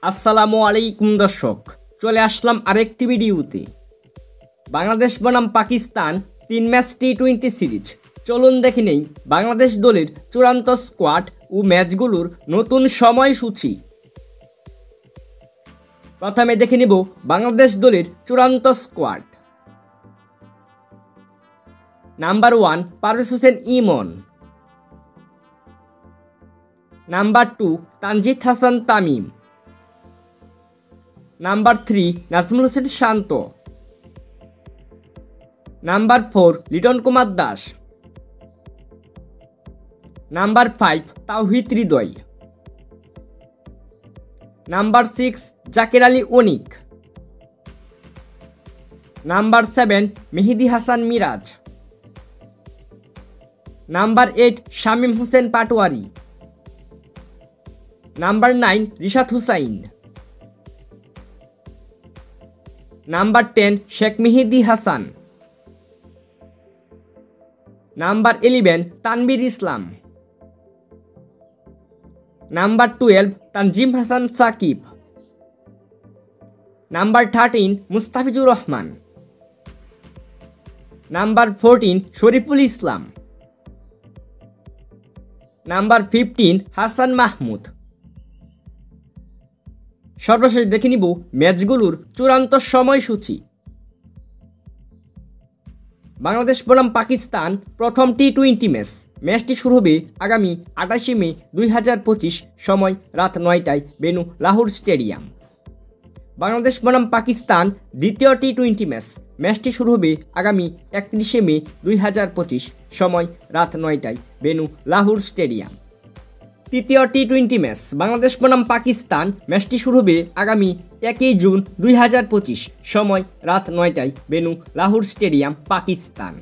আসসালামু আলাইকুম দর্শক, চলে আসলাম আরেকটি ভিডিওতে। বাংলাদেশ বনাম পাকিস্তান 3 ম্যাচ টি-20 সিরিজ। চলুন দেখে নেই বাংলাদেশ দলের চূড়ান্ত স্কোয়াড ও ম্যাচগুলোর নতুন সময়সূচি। প্রথমে দেখে নেব বাংলাদেশ দলের চূড়ান্ত squad. Number 1 Parvez Hossain Emon. Number 2 Tanzid Hasan Tamim. Number 3 Najmul Hossain Shanto. Number 4 Liton Kumar Das. Number 5 Towhid Hridoy. Number 6 Jaker Ali Anik. Number 7 Mehidy Hasan Miraz. Number 8 Shamim Hossain Patwari. Number 9 Rishad Hossain. Number 10 Sheikh Mahedi Hasan. Number 11 Tanvir Islam. Number 12 Tanzim Hasan Sakib. Number 13 Mustafizur Rahman. Number 14 Shoriful ইসলাম। নাম্বার 15 হাসান মাহমুদ। সর্বশেষ দেখে নিব ম্যাচগুলোর চূড়ান্ত সময়সূচি। বাংলাদেশ বনাম পাকিস্তান প্রথম টি-20 ম্যাচটি শুরু হবে আগামী 28 মে 2025 সময় রাত 9টায় বেনু লাহোর স্টেডিয়াম। বাংলাদেশ বনাম পাকিস্তান দ্বিতীয় টি-20 ম্যাচটি শুরু হবে আগামী 31 মে 2025 সময় রাত 9টায় বেনু লাহোর স্টেডিয়াম। তৃতীয় টি-20 ম্যাচ বাংলাদেশ বনাম পাকিস্তান ম্যাচটি শুরু হবে আগামী 1 জুন 2025 সময় রাত 9টায় বেনু লাহোর স্টেডিয়াম, পাকিস্তান।